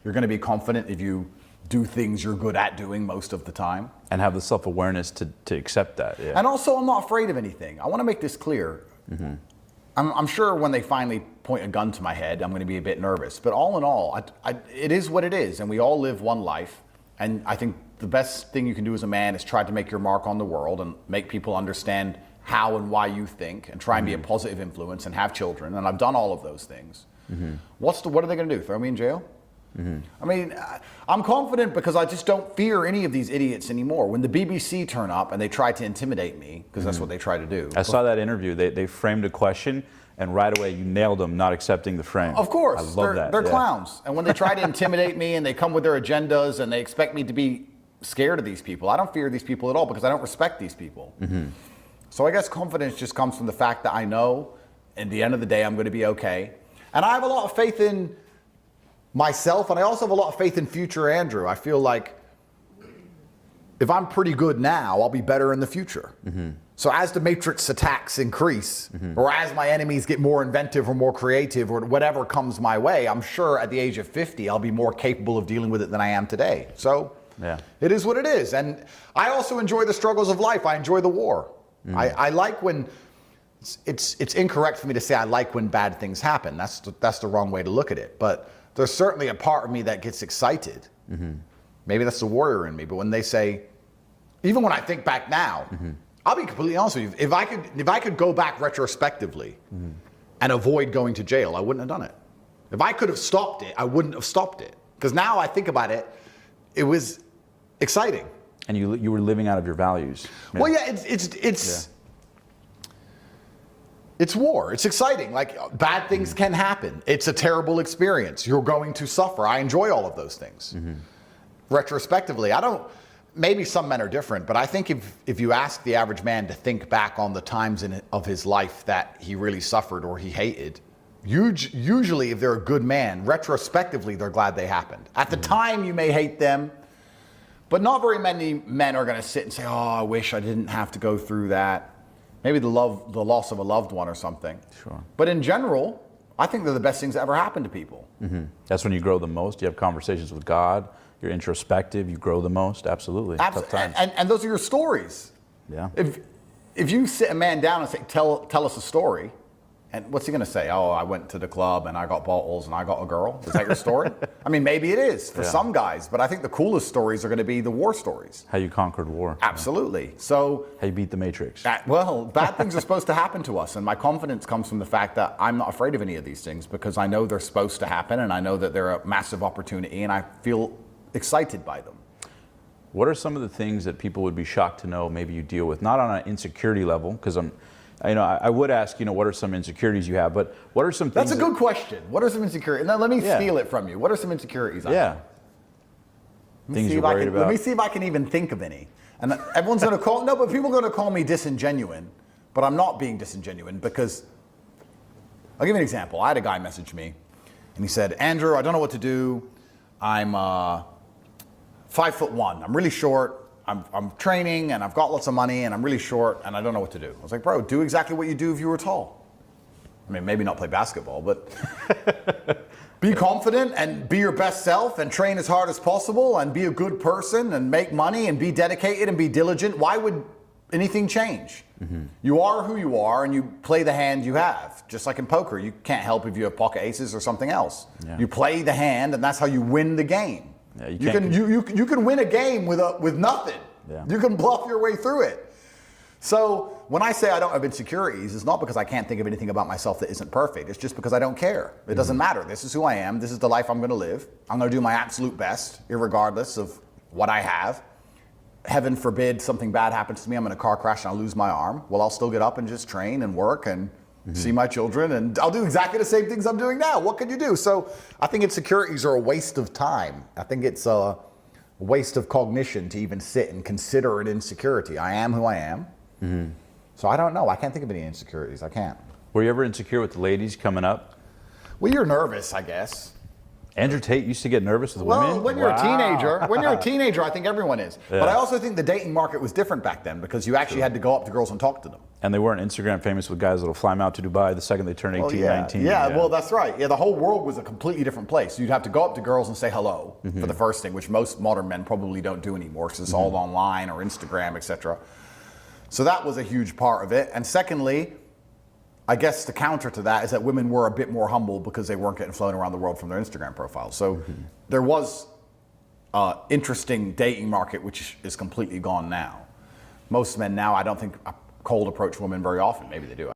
You're going to be confident if you do things you're good at doing most of the time. And have the self-awareness to accept that. Yeah. And also, I'm not afraid of anything. I want to make this clear. I'm sure when they finally point a gun to my head, I'm going to be a bit nervous. But all in all, it is what it is. And we all live one life. And I think the best thing you can do as a man is try to make your mark on the world and make people understand how and why you think and try and be a positive influence and have children. And I've done all of those things. What are they going to do? Throw me in jail? I mean, I'm confident because I just don't fear any of these idiots anymore. When the BBC turn up and they try to intimidate me, because that's what they try to do. I saw that interview. They framed a question, and right away you nailed them not accepting the frame. Of course. I love that. They're clowns. And when they try to intimidate me and they come with their agendas and they expect me to be scared of these people, I don't fear these people at all because I don't respect these people. So I guess confidence just comes from the fact that I know at the end of the day I'm going to be okay. And I have a lot of faith in myself, and I also have a lot of faith in future Andrew. I feel like if I'm pretty good now, I'll be better in the future. So as the Matrix attacks increase, or as my enemies get more inventive or more creative or whatever comes my way, I'm sure at the age of 50, I'll be more capable of dealing with it than I am today. So it is what it is. And I also enjoy the struggles of life. I enjoy the war. I like when, it's incorrect for me to say I like when bad things happen. That's the wrong way to look at it. But there's certainly a part of me that gets excited. Maybe that's the warrior in me. But when they say, even when I think back now, I'll be completely honest with you. If I could go back retrospectively and avoid going to jail, I wouldn't have done it. If I could have stopped it, I wouldn't have stopped it. Because now I think about it, it was exciting. And you were living out of your values. Well, yeah, it's war. It's exciting. Like, bad things can happen. It's a terrible experience. You're going to suffer. I enjoy all of those things. Retrospectively, maybe some men are different, but I think if you ask the average man to think back on the times of his life that he really suffered or he hated, usually if they're a good man, retrospectively, they're glad they happened. At the time, you may hate them, but not very many men are going to sit and say, oh, I wish I didn't have to go through that. Maybe the loss of a loved one or something. Sure. But in general, I think they're the best things that ever happened to people. That's when you grow the most. You have conversations with God. You're introspective. You grow the most. Absolutely. Tough times. And those are your stories. Yeah. If you sit a man down and say, tell us a story, and what's he going to say? Oh, I went to the club and I got bottles and I got a girl. Is that your story? I mean, maybe it is for some guys, but I think the coolest stories are going to be the war stories. How you conquered war. Absolutely. So how you beat the Matrix. Well, bad things are supposed to happen to us, and my confidence comes from the fact that I'm not afraid of any of these things because I know they're supposed to happen, and I know that they're a massive opportunity, and I feel excited by them. What are some of the things that people would be shocked to know maybe you deal with, not on an insecurity level, because I would ask, what are some insecurities you have, but what are some things? That's a good question. What are some insecurities? Now let me steal it from you. What are some insecurities? Things you're worried about. Let me see if I can even think of any. And everyone's going to but people are going to call me disingenuine, but I'm not being disingenuine because, I'll give you an example. I had a guy message me and he said, Andrew, I don't know what to do. I'm 5'1". I'm really short. I'm training and I've got lots of money and I'm really short and I don't know what to do. I was like, bro, do exactly what you do if you were tall. I mean, maybe not play basketball, but be confident and be your best self and train as hard as possible and be a good person and make money and be dedicated and be diligent. Why would anything change? You are who you are and you play the hand you have. Just like in poker, you can't help if you have pocket aces or something else. You play the hand and that's how you win the game. Yeah, you can win a game with nothing. You can bluff your way through it. So when I say I don't have insecurities, it's not because I can't think of anything about myself that isn't perfect. It's just because I don't care. It doesn't matter. This is who I am. This is the life I'm going to live. I'm going to do my absolute best, irregardless of what I have. Heaven forbid something bad happens to me. I'm in a car crash and I lose my arm. Well, I'll still get up and just train and work and see my children, and I'll do exactly the same things I'm doing now. What can you do? So I think insecurities are a waste of time. I think it's a waste of cognition to even sit and consider an insecurity. I am who I am. So I don't know. I can't think of any insecurities. I can't. Were you ever insecure with the ladies coming up? Well, you're nervous, I guess. Andrew Tate used to get nervous with Well, women? when you're Wow. a teenager, I think everyone is. But I also think the dating market was different back then because you actually had to go up to girls and talk to them. And they weren't Instagram famous with guys that'll fly them out to Dubai the second they turn 18, 19. Yeah, well, that's right. Yeah, the whole world was a completely different place. You'd have to go up to girls and say hello for the first thing, which most modern men probably don't do anymore because it's all online or Instagram, etc. So that was a huge part of it. And secondly, I guess the counter to that is that women were a bit more humble because they weren't getting flown around the world from their Instagram profiles. So there was interesting dating market, which is completely gone now. Most men now, I don't think cold approach women very often. Maybe they do.